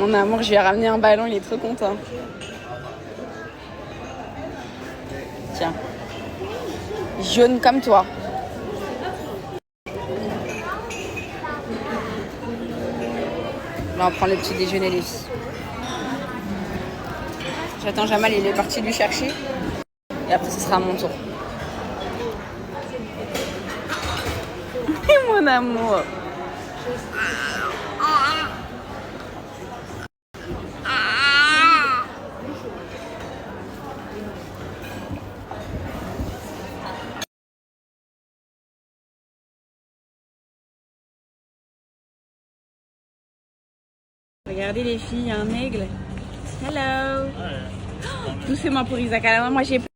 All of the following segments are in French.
Mon amour, je lui ai ramené un ballon, il est trop content. Tiens. Jaune comme toi. Là, on prend le petit déjeuner, les filles. J'attends Jamal, il est parti lui chercher. Et après, ce sera à mon tour. Mon amour. Regardez les filles, il y a un aigle. Hello. Doucement pour Isaac. Alors moi j'ai peur.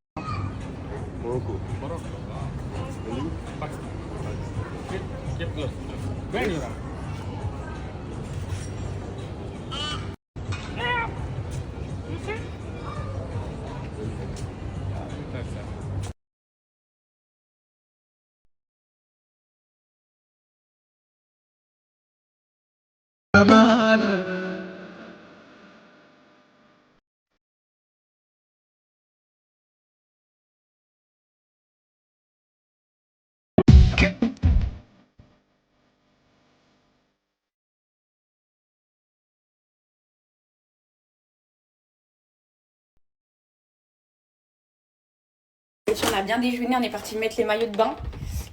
On a bien déjeuné, on est parti mettre les maillots de bain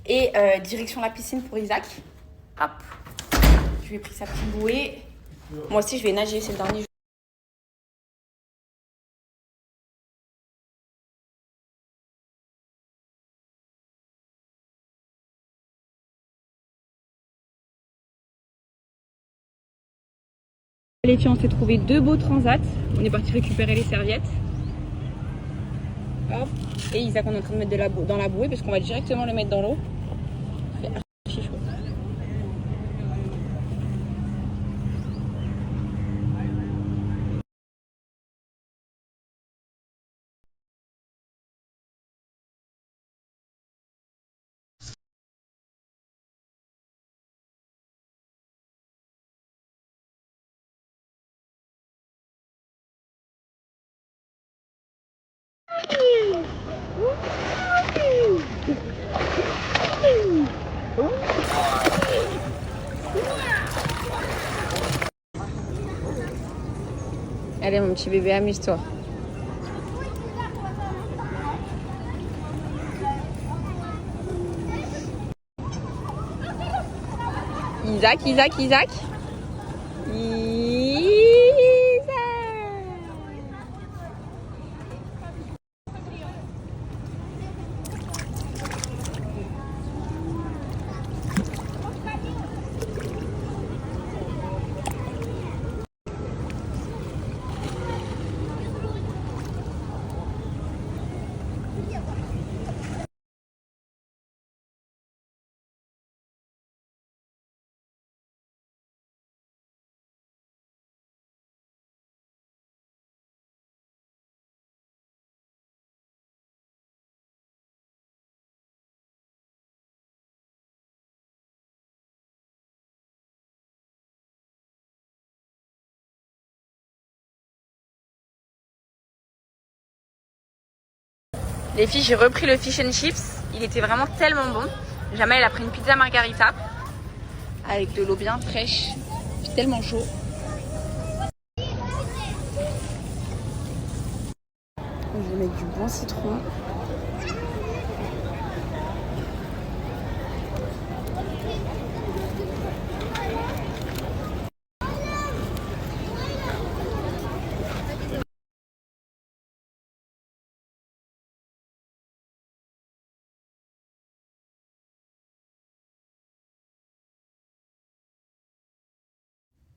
et direction la piscine pour Isaac. Hop, je lui ai pris sa petite bouée. Moi aussi je vais nager, c'est le dernier jour. Les filles, on s'est trouvé 2 beaux transats. On est parti récupérer les serviettes. Hop. Et Isaac, on est en train de mettre dans la bouée parce qu'on va directement le mettre dans l'eau. Il fait archi chaud. Allez mon petit bébé, amuse-toi. Isaac, Isaac, Isaac. Les filles, j'ai repris le fish and chips. Il était vraiment tellement bon. Jamais elle a pris une pizza margarita avec de l'eau bien fraîche. C'est tellement chaud. Je vais mettre du bon citron.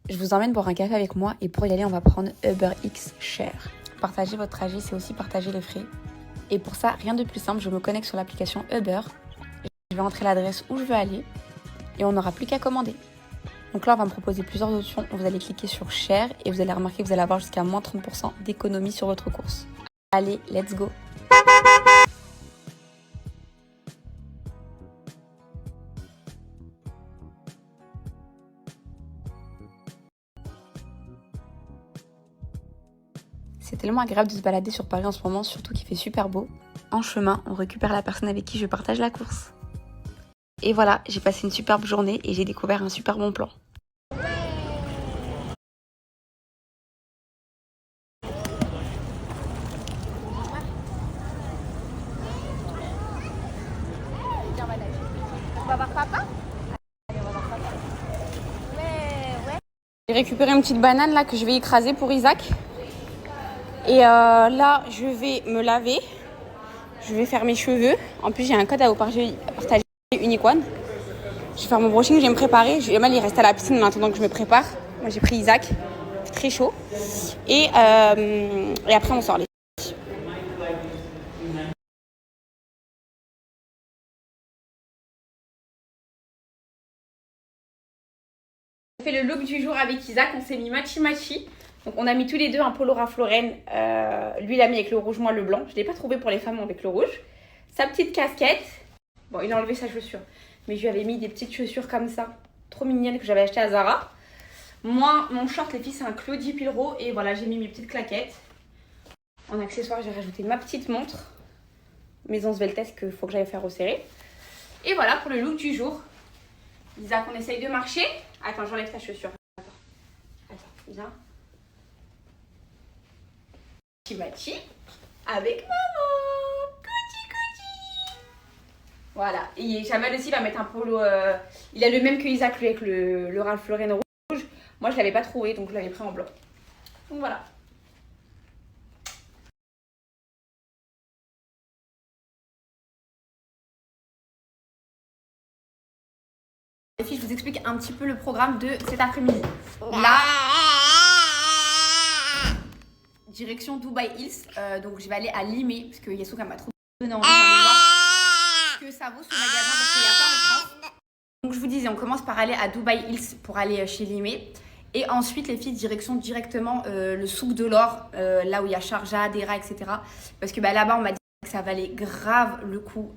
Je vous emmène boire un café avec moi et pour y aller, on va prendre UberX Share. Partager votre trajet, c'est aussi partager les frais. Et pour ça, rien de plus simple, je me connecte sur l'application Uber. Je vais entrer l'adresse où je veux aller et on n'aura plus qu'à commander. Donc là, on va me proposer plusieurs options. Vous allez cliquer sur Share et vous allez remarquer que vous allez avoir jusqu'à moins 30% d'économie sur votre course. Allez, let's go! C'est tellement agréable de se balader sur Paris en ce moment, surtout qu'il fait super beau. En chemin, on récupère la personne avec qui je partage la course. Et voilà, j'ai passé une superbe journée et j'ai découvert un super bon plan. On va voir papa? Allez, on va voir papa. Ouais. J'ai récupéré une petite banane là que je vais écraser pour Isaac. Et là, je vais me laver. Je vais faire mes cheveux. En plus, j'ai un code à vous partager Unicorn. Je vais faire mon brushing, je vais me préparer. Jamal, il reste à la piscine maintenant que je me prépare. Moi, j'ai pris Isaac. C'est très chaud. Et après, on sort les. On fait le look du jour avec Isaac. On s'est mis matchi-matchi. Donc, on a mis tous les deux un polo Ralph Lauren. Lui, il a mis avec le rouge, moi le blanc. Je ne l'ai pas trouvé pour les femmes avec le rouge. Sa petite casquette. Bon, il a enlevé sa chaussure. Mais je lui avais mis des petites chaussures comme ça. Trop mignonnes que j'avais achetées à Zara. Moi, mon short, les filles, c'est un Claudie Pilro. Et voilà, j'ai mis mes petites claquettes. En accessoire, j'ai rajouté ma petite montre. Maison Sveltesque qu'il faut que j'aille faire resserrer. Et voilà pour le look du jour. Isaac, on essaye de marcher. Attends, j'enlève ta chaussure. Attends, viens. Machi avec maman. Couti. Voilà. Et Jamal aussi va mettre un polo. Il a le même que Isaac, lui, avec le Ralph Lauren rouge. Moi, je ne l'avais pas trouvé, donc je l'avais pris en blanc. Donc voilà. Les filles, je vous explique un petit peu le programme de cet après-midi. Là, direction Dubai Hills. Donc je vais aller à Limay, parce que Yasouk m'a trop donné envie de voir ce que ça vaut ce magasin, parce qu'il n'y a pas en France. Donc je vous disais, on commence par aller à Dubai Hills pour aller chez Limay. Et ensuite, les filles, directement le souk de l'or, là où il y a Sharjah, Dera, etc. Parce que là-bas, on m'a dit que ça valait grave le coup,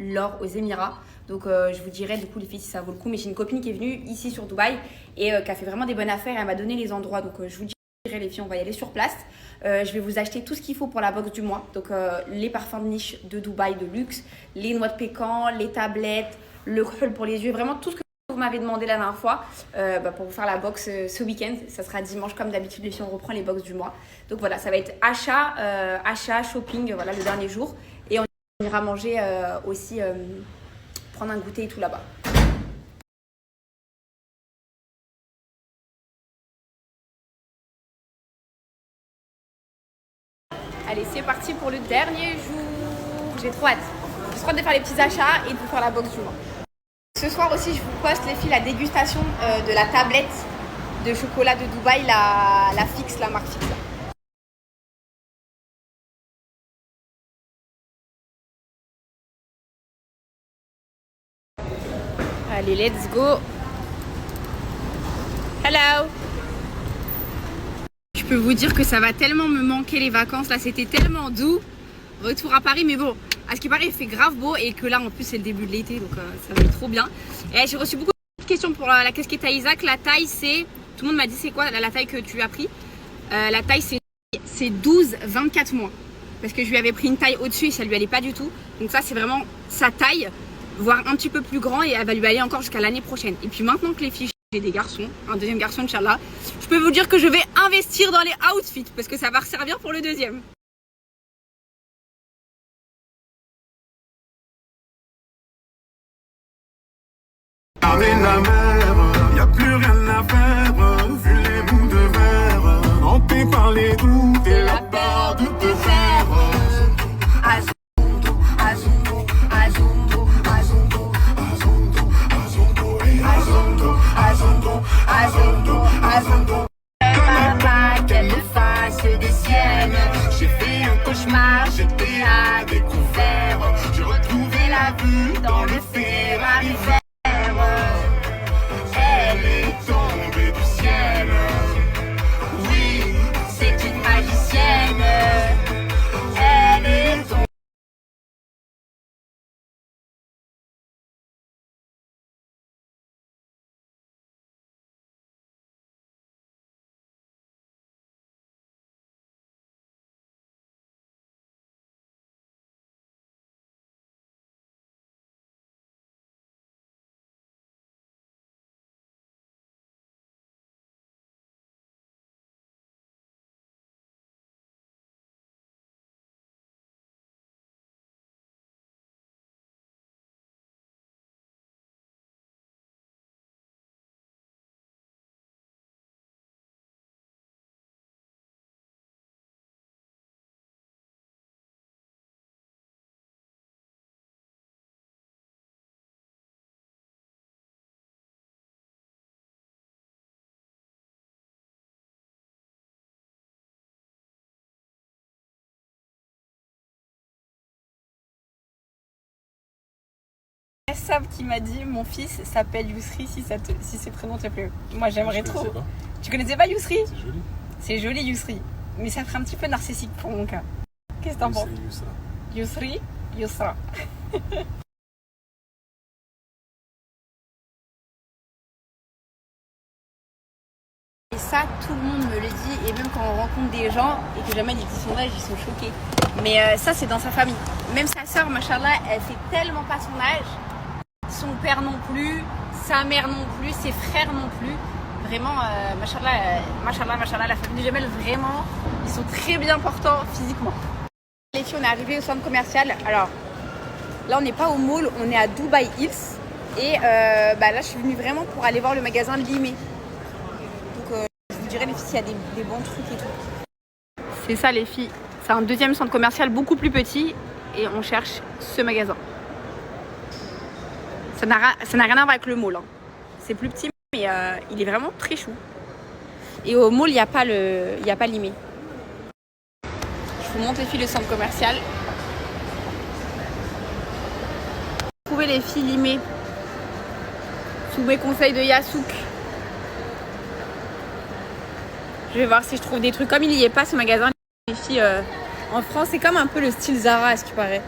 l'or aux Émirats. Donc je vous dirai du coup les filles si ça vaut le coup. Mais j'ai une copine qui est venue ici sur Dubaï et qui a fait vraiment des bonnes affaires. Elle m'a donné les endroits. Donc je vous dirai les filles, on va y aller sur place. Je vais vous acheter tout ce qu'il faut pour la box du mois. Donc les parfums de niche de Dubaï de luxe, les noix de pécan, les tablettes, le khul pour les yeux. Vraiment tout ce que vous m'avez demandé la dernière fois pour vous faire la box ce week-end. Ça sera dimanche comme d'habitude les filles, on reprend les box du mois. Donc voilà, ça va être achat, shopping, voilà le dernier jour. Et on ira manger aussi... prendre un goûter et tout là-bas. Allez, c'est parti pour le dernier jour. J'ai trop hâte. J'ai trop hâte de faire les petits achats et de faire la box du mois. Ce soir aussi, je vous poste les filles la dégustation de la tablette de chocolat de Dubaï, la fixe, la marque fixe. Allez, let's go. Hello. Je peux vous dire que ça va tellement me manquer les vacances. Là, c'était tellement doux. Retour à Paris, mais bon, à ce qui paraît, il fait grave beau et que là, en plus, c'est le début de l'été, donc ça va être trop bien. Et j'ai reçu beaucoup de questions pour la casquette à Isaac. La taille, c'est... Tout le monde m'a dit, c'est quoi la taille que tu as pris? La taille, c'est 12-24 mois. Parce que je lui avais pris une taille au-dessus et ça lui allait pas du tout. Donc ça, c'est vraiment sa taille, voire un petit peu plus grand et elle va lui aller encore jusqu'à l'année prochaine. Et puis maintenant que les filles, j'ai des garçons, un deuxième garçon, Inch'Allah, je peux vous dire que je vais investir dans les outfits parce que ça va servir pour le deuxième. Avec la mer, y a plus rien à faire. Vu les bouts de verre, hanté par les doutes et la peur de te faire. Azondo, Azondo, Azondo, Azondo, Azondo, Azondo, Azondo, Azondo, Azondo. Papa, qu'elle fasse des siennes. J'ai fait un cauchemar, j'étais à découvert. J'ai retrouvé la vue dans le Ferrari vert. WhatsApp qui m'a dit mon fils s'appelle Yousri si ses prénoms te plaît. Moi j'aimerais trop. Tu connaissais pas Yousri? C'est joli. C'est joli Yousri. Mais ça ferait un petit peu narcissique pour mon cas. Qu'est-ce que t'en penses? Yousri, Yousra. Et ça, tout le monde me le dit, et même quand on rencontre des gens et que jamais ils disent son âge, ils sont choqués. Mais ça, c'est dans sa famille. Même sa sœur, machallah, elle fait tellement pas son âge. Son père non plus, sa mère non plus, ses frères non plus. Vraiment, machallah, la famille de Jamel, vraiment, ils sont très bien portants physiquement. Les filles, on est arrivé au centre commercial. Alors, là, on n'est pas au mall, on est à Dubai Hills. Et là, je suis venue vraiment pour aller voir le magasin Limé. Donc, je vous dirai, les filles, s'il y a des bons trucs et tout. C'est ça, les filles. C'est un deuxième centre commercial beaucoup plus petit. Et on cherche ce magasin. Ça n'a rien à voir avec le mall. Hein. C'est plus petit, mais il est vraiment très chou. Et au mall, il n'y a pas Limé. Je vous montre les filles le centre commercial. Trouvez les filles Limé sous mes conseils de Yasouk. Je vais voir si je trouve des trucs. Comme il n'y est pas ce magasin, les filles en France, c'est comme un peu le style Zara, à ce qui paraît.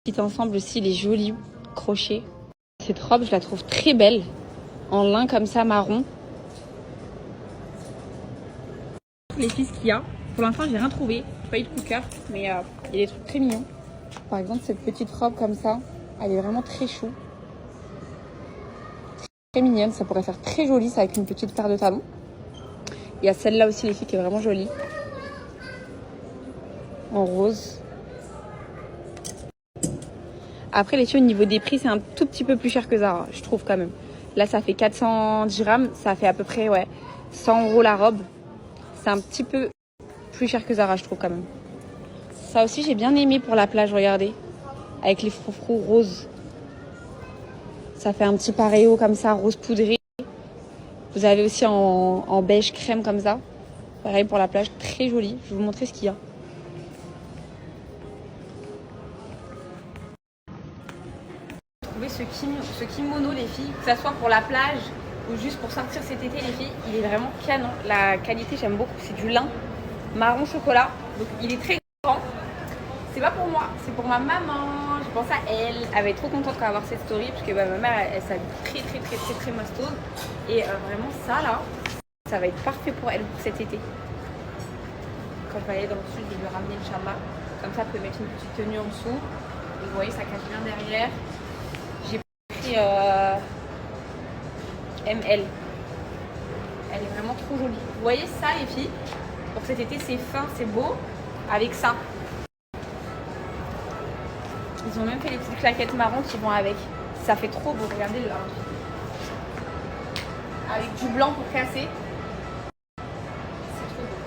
Petit ensemble aussi, il est joli, crochet. Cette robe, je la trouve très belle, en lin comme ça, marron. Les filles, ce qu'il y a, pour l'instant, j'ai rien trouvé. J'ai pas eu de coup de cœur, mais il y a des trucs très mignons. Par exemple, cette petite robe comme ça, elle est vraiment très chou. Très mignonne, ça pourrait faire très joli, ça, avec une petite paire de talons. Il y a celle-là aussi, les filles, qui est vraiment jolie. En rose. Après, les filles, au niveau des prix, c'est un tout petit peu plus cher que Zara, je trouve quand même. Là, ça fait 400 dirhams, ça fait à peu près 100 € la robe. C'est un petit peu plus cher que Zara, je trouve quand même. Ça aussi, j'ai bien aimé pour la plage, regardez. Avec les froufrous roses. Ça fait un petit paréo comme ça, rose poudré. Vous avez aussi en beige crème comme ça. Pareil pour la plage, très joli. Je vais vous montrer ce qu'il y a. Trouvez ce kimono, les filles, que ça soit pour la plage ou juste pour sortir cet été, les filles, il est vraiment canon. La qualité, j'aime beaucoup. C'est du lin marron chocolat. Donc il est très grand. C'est pas pour moi, c'est pour ma maman. Je pense à elle. Elle va être trop contente quand elle va voir cette story parce que ma mère, elle s'habille très mastose. Et vraiment ça là, ça va être parfait pour elle pour cet été. Quand je vais aller dans le sud, je vais lui ramener Inch'Allah. Comme ça, elle peut mettre une petite tenue en dessous. Et vous voyez, ça cache bien derrière. J'ai pris ML. Elle est vraiment trop jolie. Vous voyez ça, les filles? Pour cet été, c'est fin, c'est beau. Avec ça. Ils ont même fait les petites claquettes marron qui vont avec. Ça fait trop beau, regardez là. Avec du blanc pour casser. C'est trop beau.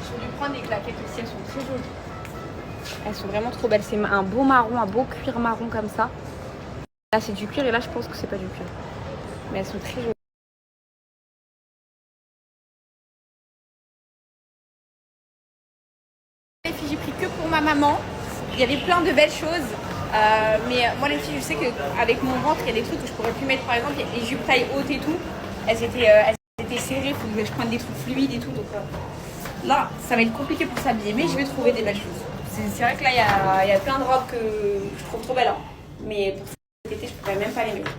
Je vais lui prendre des claquettes aussi, elles sont très jolies. Elles sont vraiment trop belles. C'est un beau marron, un beau cuir marron comme ça. Là c'est du cuir et là je pense que c'est pas du cuir. Mais elles sont très jolies. Les filles, j'ai pris que pour ma maman. Il y avait plein de belles choses. Mais moi les filles, je sais qu'avec mon ventre, il y a des trucs que je pourrais plus mettre. Par exemple, les jupes taille haute et tout, elles étaient serrées, il faut que je prenne des trucs fluides et tout. Donc là, ça va être compliqué pour s'habiller, mais je vais trouver des belles choses. C'est vrai que là, il y a plein de robes que je trouve trop belles. Hein. Mais pour cet été, je pourrais même pas les mettre.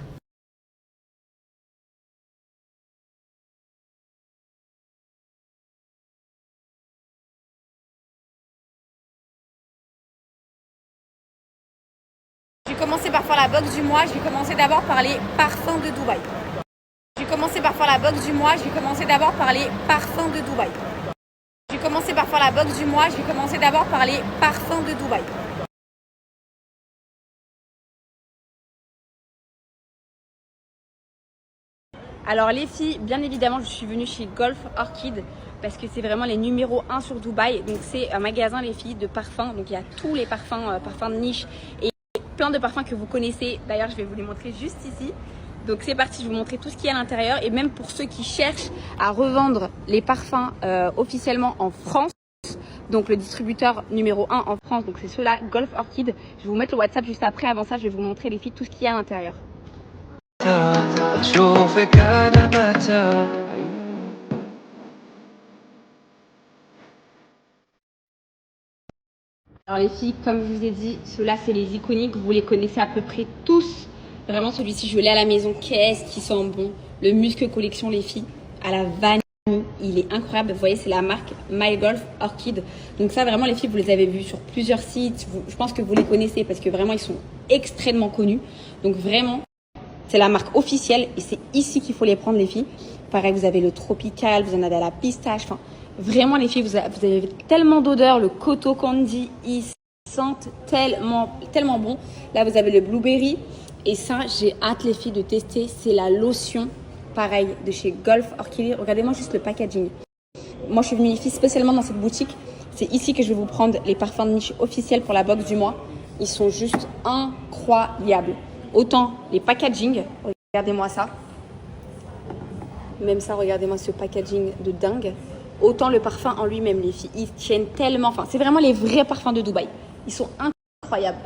Je vais commencer par faire la box du mois. Je vais commencer d'abord par les parfums de Dubaï. Je vais commencer par faire la box du mois. Je vais commencer d'abord par les parfums de Dubaï. Je vais commencer par faire la box du mois. Je vais commencer d'abord par les parfums de Dubaï. Alors les filles, bien évidemment, je suis venue chez Golf Orchid parce que c'est vraiment les numéros 1 sur Dubaï. Donc c'est un magasin, les filles, de parfums. Donc il y a tous les parfums, parfums de niche et plein de parfums que vous connaissez. D'ailleurs, je vais vous les montrer juste ici. Donc c'est parti, je vais vous montrer tout ce qu'il y a à l'intérieur. Et même pour ceux qui cherchent à revendre les parfums officiellement en France, Donc le distributeur numéro 1 en France, donc c'est ceux-là, Golf Orchid. Je vais vous mettre le WhatsApp juste après. Avant ça, je vais vous montrer les filles, tout ce qu'il y a à l'intérieur. Alors les filles, comme je vous ai dit, ceux-là c'est les iconiques, vous les connaissez à peu près tous. Vraiment celui-ci je l'ai à la maison, qu'est-ce qui sent bon. Le Musc Collection les filles, à la vanille, il est incroyable. Vous voyez c'est la marque My Golf Orchid. Donc ça vraiment les filles vous les avez vus sur plusieurs sites, je pense que vous les connaissez parce que vraiment ils sont extrêmement connus. Donc vraiment c'est la marque officielle et c'est ici qu'il faut les prendre les filles. Pareil vous avez le tropical, vous en avez à la pistache, enfin... Vraiment les filles, vous avez tellement d'odeurs, le Coto Candy, ils sentent tellement bon. Là vous avez le blueberry et ça j'ai hâte les filles de tester, c'est la lotion, pareil de chez Golf Orchid. Regardez-moi juste le packaging. Moi je suis venue les filles spécialement dans cette boutique, c'est ici que je vais vous prendre les parfums de niche officiels pour la box du mois. Ils sont juste incroyables. Autant les packaging, regardez-moi ça. Même ça, regardez-moi ce packaging de dingue. Autant le parfum en lui-même, les filles. Ils tiennent tellement... Enfin, c'est vraiment les vrais parfums de Dubaï. Ils sont incroyables.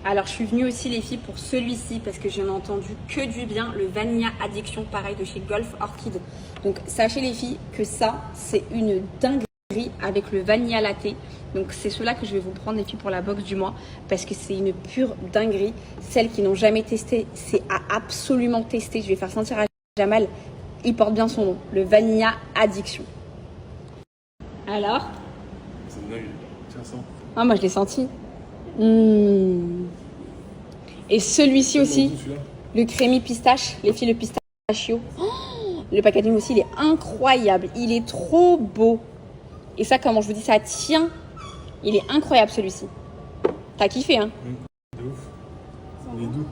Alors, je suis venue aussi, les filles, pour celui-ci, parce que j'en ai entendu que du bien. Le Vanilla Addiction, pareil, de chez Golf Orchid. Donc, sachez, les filles, que ça, c'est une dinguerie avec le Vanilla Latte. Donc, c'est ceux-là que je vais vous prendre, les filles, pour la box du mois. Parce que c'est une pure dinguerie. Celles qui n'ont jamais testé, c'est à absolument tester. Je vais faire sentir à Jamal... Il porte bien son nom, le Vanilla Addiction. Alors? C'est dingue. Tiens, ça. Ah, moi je l'ai senti. Et celui-ci aussi, le crémy pistache, les filles le pistachio. Oh, le packaging aussi, il est incroyable. Il est trop beau. Et ça, comment je vous dis, ça tient. Il est incroyable celui-ci. T'as kiffé, hein? De ouf. Il est doux.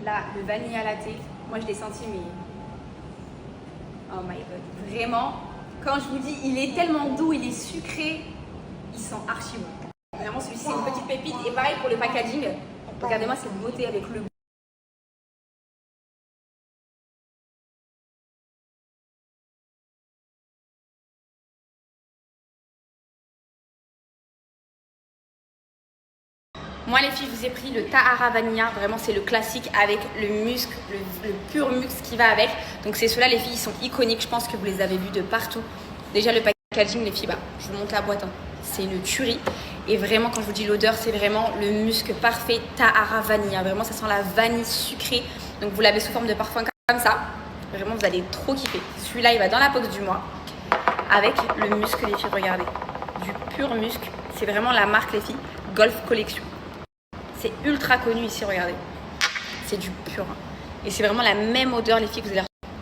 Là, le Vanilla Latte. Moi, je l'ai senti, mais... Oh my God. Vraiment, quand je vous dis, il est tellement doux, il est sucré, il sent archi bon. Vraiment, celui-ci, c'est une petite pépite. Et pareil pour le packaging. Regardez-moi cette beauté avec le... Moi les filles, je vous ai pris le Tahara Vanilla, vraiment c'est le classique avec le musc, le pur musc qui va avec. Donc c'est ceux-là les filles, ils sont iconiques, je pense que vous les avez vus de partout. Déjà le packaging les filles, bah, je vous montre la boîte, hein. C'est une tuerie. Et vraiment quand je vous dis l'odeur, c'est vraiment le musc parfait Tahara Vanilla. Vraiment ça sent la vanille sucrée. Donc vous l'avez sous forme de parfum comme ça. Vraiment vous allez trop kiffer. Celui-là il va dans la box du mois avec le musc les filles, regardez. Du pur musc, c'est vraiment la marque les filles, Golf Collection. C'est ultra connu ici, regardez. C'est du pur. Et c'est vraiment la même odeur, les filles, que vous allez retrouver.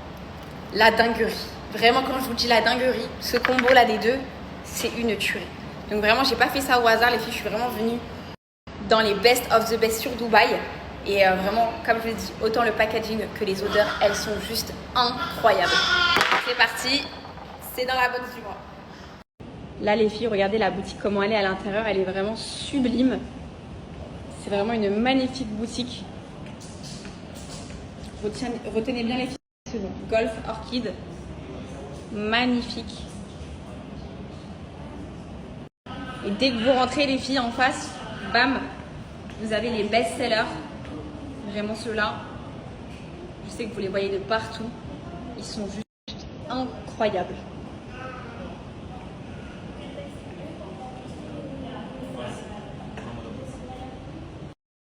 La dinguerie. Vraiment, quand je vous dis la dinguerie, ce combo-là des deux, c'est une tuerie. Donc vraiment, j'ai pas fait ça au hasard, les filles. Je suis vraiment venue dans les best of the best sur Dubaï. Et vraiment, comme je l'ai dit, autant le packaging que les odeurs, elles sont juste incroyables. C'est parti. C'est dans la box du mois. Là, les filles, regardez la boutique, comment elle est à l'intérieur. Elle est vraiment sublime. C'est vraiment une magnifique boutique. Retenez bien les filles, c'est bon. Golf Orchid. Magnifique. Et dès que vous rentrez les filles en face, bam, vous avez les best-sellers. Vraiment ceux-là. Je sais que vous les voyez de partout. Ils sont juste incroyables.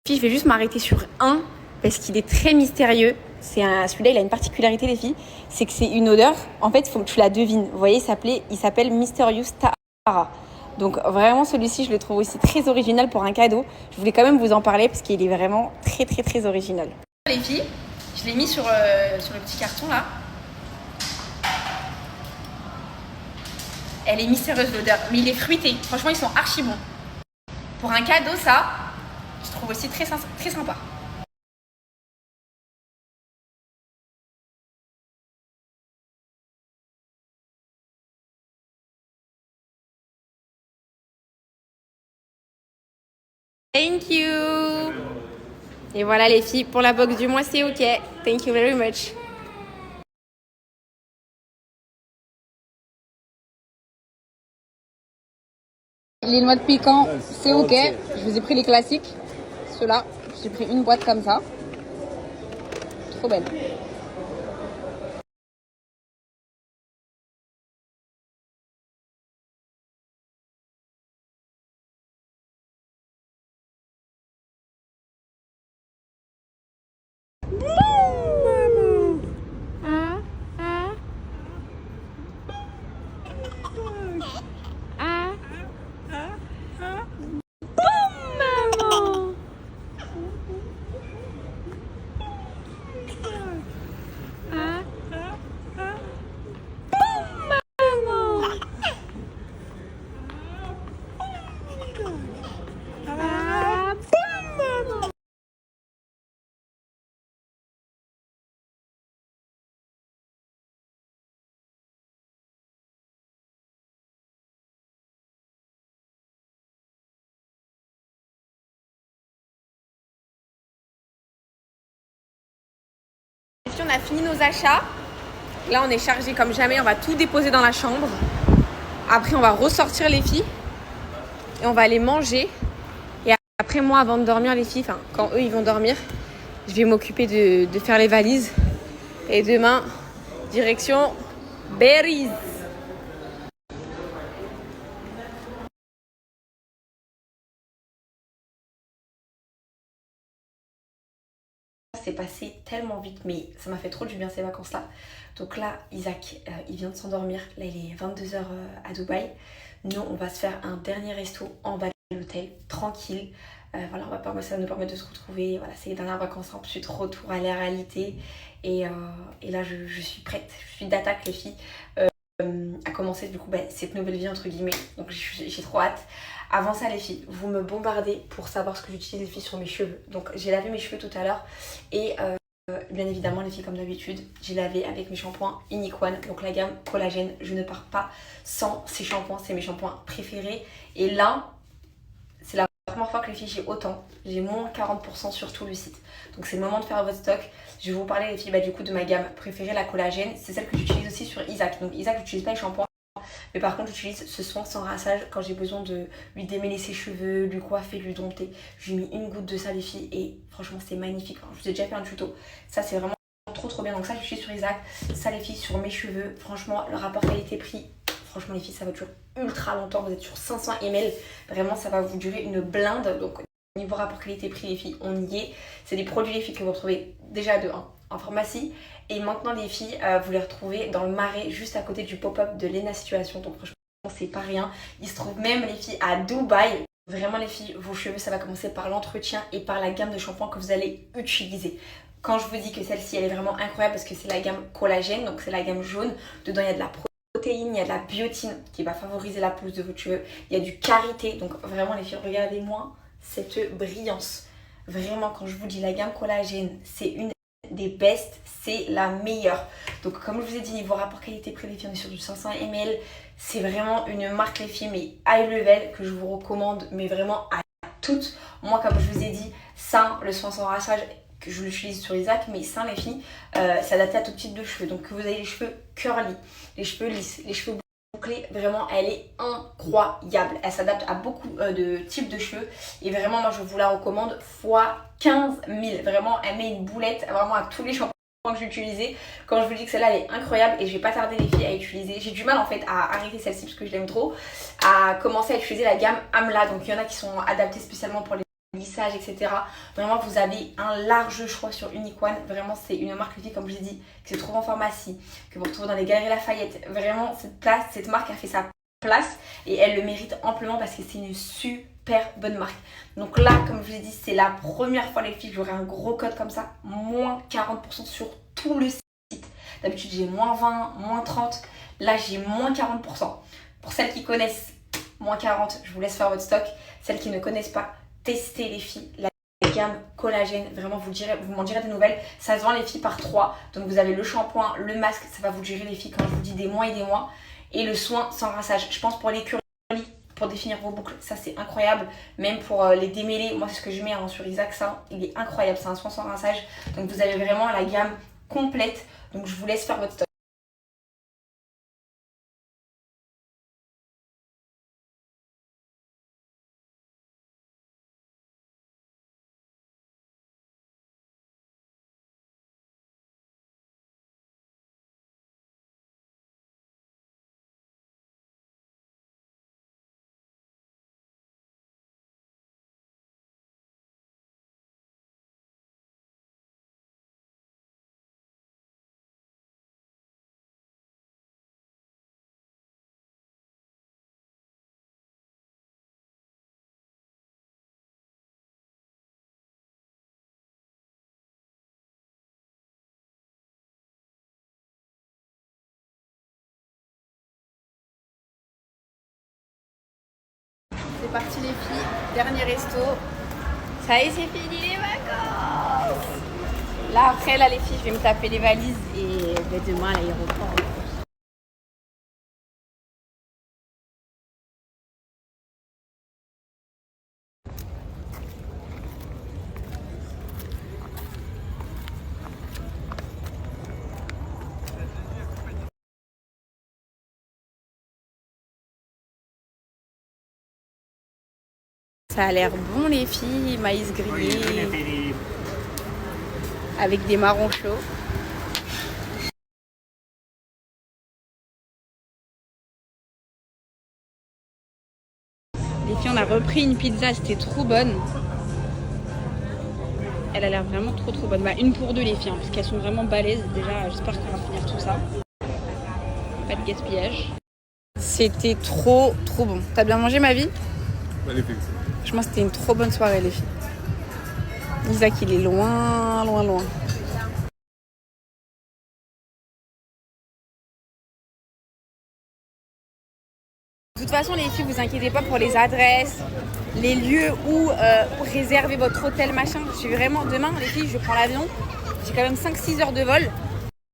Je vais juste m'arrêter sur un parce qu'il est très mystérieux. Celui-là, il a une particularité, les filles, c'est que c'est une odeur. En fait, il faut que tu la devines. Vous voyez, il s'appelle Mysterious Tahara. Donc vraiment, celui-ci, je le trouve aussi très original pour un cadeau. Je voulais quand même vous en parler parce qu'il est vraiment très, très, très original. Les filles, je l'ai mis sur le petit carton là. Elle est mystérieuse l'odeur, mais il est fruité. Franchement, ils sont archi bons. Pour un cadeau, ça, je trouve aussi très sympa. Thank you. Et voilà les filles, pour la box du mois, c'est OK. Thank you very much. Les noix de piquant, c'est ok. Je vous ai pris les classiques. Ceux-là, j'ai pris une boîte comme ça. Trop belle. On a fini nos achats. Là, on est chargé comme jamais. On va tout déposer dans la chambre. Après, on va ressortir les filles. Et on va aller manger. Et après, moi, avant de dormir, les filles, enfin, quand eux, ils vont dormir, je vais m'occuper de faire les valises. Et demain, direction Berries. C'est passé tellement vite, mais ça m'a fait trop du bien ces vacances-là. Donc là, Isaac, il vient de s'endormir. Là, il est 22h à Dubaï. Nous, on va se faire un dernier resto en bas de l'hôtel, tranquille. Voilà, ça va nous permettre de se retrouver. Voilà, c'est les dernières vacances, ensuite retour à la réalité. Et là, je suis prête. Je suis d'attaque, les filles, à commencer du coup cette nouvelle vie entre guillemets. Donc j'ai trop hâte. Avant ça, les filles, vous me bombardez pour savoir ce que j'utilise, les filles, sur mes cheveux. Donc j'ai lavé mes cheveux tout à l'heure et bien évidemment, les filles, comme d'habitude, j'ai lavé avec mes shampoings Unique One, donc la gamme collagène. Je ne pars pas sans ces shampoings, c'est mes shampoings préférés. Et là, c'est la première fois que, les filles, j'ai autant. J'ai moins 40% sur tout le site. Donc c'est le moment de faire votre stock. Je vais vous parler, les filles, du coup, de ma gamme préférée, la collagène. C'est celle que j'utilise aussi sur Isaac. Donc Isaac, j'utilise pas les shampoings, mais par contre j'utilise ce soin sans rinçage quand j'ai besoin de lui démêler ses cheveux, lui coiffer, lui dompter. Je lui ai mis une goutte de ça, les filles, et franchement c'est magnifique. Enfin, je vous ai déjà fait un tuto, ça c'est vraiment trop bien. Donc ça j'utilise sur Isaac, ça, les filles, sur mes cheveux. Franchement, le rapport qualité-prix, franchement, les filles, ça va durer ultra longtemps. Vous êtes sur 500 ml, vraiment ça va vous durer une blinde. Donc niveau rapport qualité-prix, les filles, on y est. C'est des produits, les filles, que vous retrouvez déjà de 1 en pharmacie, et maintenant, les filles, vous les retrouvez dans le Marais, juste à côté du pop-up de Lena Situation. Donc franchement, c'est pas rien. Il se trouve même, les filles, à Dubaï. Vraiment, les filles, vos cheveux, ça va commencer par l'entretien et par la gamme de shampoing que vous allez utiliser. Quand je vous dis que celle-ci, elle est vraiment incroyable parce que c'est la gamme collagène, donc c'est la gamme jaune. Dedans, il y a de la protéine, il y a de la biotine qui va favoriser la pousse de vos cheveux. Il y a du karité, donc vraiment, les filles, regardez-moi cette brillance. Vraiment, quand je vous dis la gamme collagène, c'est une des best, c'est la meilleure. Donc comme je vous ai dit, niveau rapport qualité-prix, les filles, on est sur du 500 ml. C'est vraiment une marque, les filles, mais high level, que je vous recommande, mais vraiment à toutes. Moi, comme je vous ai dit, ça, le soin sans rinçage, que je l'utilise sur Isaac, mais ça, les filles, c'est adapté à tout type de cheveux. Donc que vous avez les cheveux curly, les cheveux lisses, les cheveux bouclés, vraiment, elle est incroyable. Elle s'adapte à beaucoup de types de cheveux, et vraiment, moi, je vous la recommande fois 15 000. Vraiment, elle met une boulette vraiment à tous les shampoings que j'ai utilisés. Quand je vous dis que celle-là, elle est incroyable, et je vais pas tarder, les filles, à utiliser. J'ai du mal en fait à arrêter celle-ci parce que je l'aime trop, à commencer à utiliser la gamme Amla. Donc il y en a qui sont adaptés spécialement pour les lissages, etc. Vraiment, vous avez un large choix sur Unique One. Vraiment, c'est une marque, les filles, comme je l'ai dit, que se trouve en pharmacie, que vous retrouvez dans les Galeries Lafayette. Vraiment, cette marque a fait sa place et elle le mérite amplement parce que c'est une super bonne marque. Donc là, comme je vous ai dit, c'est la première fois, les filles, que j'aurai un gros code comme ça, moins 40% sur tout le site. D'habitude, j'ai moins 20, moins 30. Là, j'ai moins 40%. Pour celles qui connaissent, moins 40, je vous laisse faire votre stock. Celles qui ne connaissent pas, testez, les filles, la gamme collagène. Vraiment, vous m'en direz des nouvelles. Ça se vend, les filles, par 3. Donc vous avez le shampoing, le masque, ça va vous durer, les filles, quand je vous dis des mois et des mois. Et le soin sans rinçage. Je pense pour les curly, pour définir vos boucles, ça c'est incroyable. Même pour les démêler, moi c'est ce que je mets sur Isaac, ça il est incroyable. C'est un soin sans rinçage. Donc vous avez vraiment la gamme complète. Donc je vous laisse faire votre stock. C'est parti les filles, dernier resto. Ça y est, c'est fini les vacances. Là après, là les filles, je vais me taper les valises et demain à l'aéroport. Ça a l'air bon les filles, maïs grillé avec des marrons chauds. Les filles, on a repris une pizza, c'était trop bonne. Elle a l'air vraiment trop bonne. Bah, une pour deux les filles, hein, parce qu'elles sont vraiment balèzes. Déjà, j'espère qu'on va finir tout ça. Pas de gaspillage. C'était trop bon. T'as bien mangé ma vie? Magnifique. Franchement, c'était une trop bonne soirée, les filles. Isaac, il est loin. De toute façon, les filles, vous inquiétez pas pour les adresses, les lieux où réserver votre hôtel, machin. Je suis vraiment, demain, les filles, je prends l'avion. J'ai quand même 5-6 heures de vol.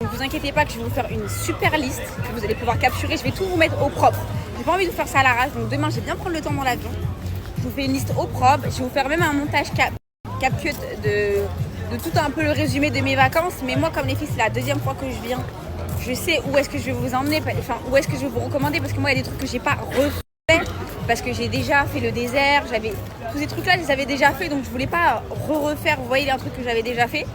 Ne vous inquiétez pas que je vais vous faire une super liste que vous allez pouvoir capturer. Je vais tout vous mettre au propre. J'ai pas envie de vous faire ça à l'arrache. Donc demain, je vais bien prendre le temps dans l'avion. Je vous fais une liste au propre. Je vais vous faire même un montage CapCut de tout un peu le résumé de mes vacances. Mais moi, comme les filles, c'est la deuxième fois que je viens. Je sais où est-ce que je vais vous emmener, enfin où est-ce que je vais vous recommander, parce que moi, il y a des trucs que j'ai pas refait, parce que j'ai déjà fait le désert. Tous ces trucs-là, je les avais déjà fait, donc je voulais pas refaire. Vous voyez, un truc que j'avais déjà fait.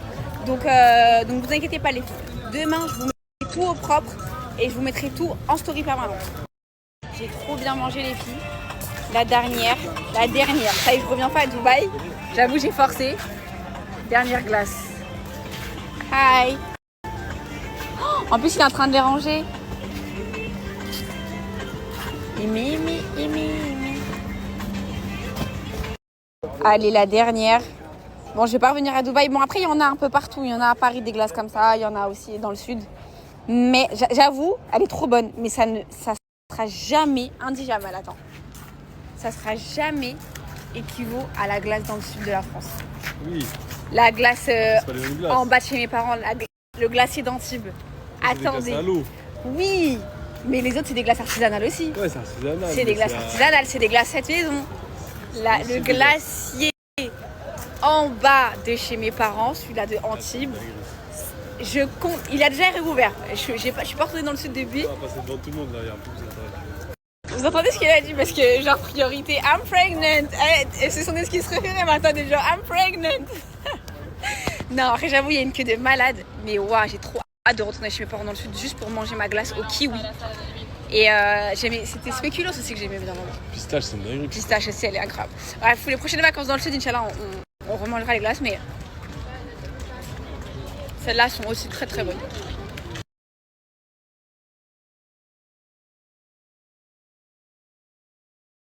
Donc vous inquiétez pas, les filles. Demain, je vous mettrai tout au propre et je vous mettrai tout en story permanente. J'ai trop bien mangé, les filles. La dernière. Ça y est, je reviens pas à Dubaï. J'avoue, j'ai forcé. Dernière glace. Hi. Oh, en plus, il est en train de les ranger. Imi. Allez, la dernière. Bon, je vais pas revenir à Dubaï. Bon, après, il y en a un peu partout. Il y en a à Paris, des glaces comme ça. Il y en a aussi dans le sud. Mais j'avoue, elle est trop bonne. Mais ça sera jamais, elle attend. Ça sera jamais équivaut à la glace dans le sud de la France. Oui. La glace, C'est pas les mêmes glaces. en bas de chez mes parents, le glacier d'Antibes. Attendez. C'est des glaces à l'eau. Oui, mais les autres, c'est des glaces artisanales aussi. Ouais, c'est artisanal. C'est des glaces artisanales, c'est des glaces faite maison. Le glacier en bas de chez mes parents, celui-là de Antibes, il a déjà réouvert. Je suis pas retournée dans le sud depuis. On va passer devant tout le monde là, il y a un peu plus de... Vous entendez ce qu'il a dit? Parce que genre priorité, I'm pregnant. Et c'est son excuse préférée maintenant, des genre I'm pregnant. Non, après j'avoue, il y a une queue de malade. Mais waouh, j'ai trop hâte de retourner chez mes parents dans le sud juste pour manger ma glace au kiwi. Et c'était spéculoos aussi que j'aimais bien. Pistache, c'est une dinguerie. Pistache aussi, elle est incroyable. Bref, les prochaines vacances dans le sud, Inch'Allah, on remangera les glaces. Mais celles-là sont aussi très bonnes.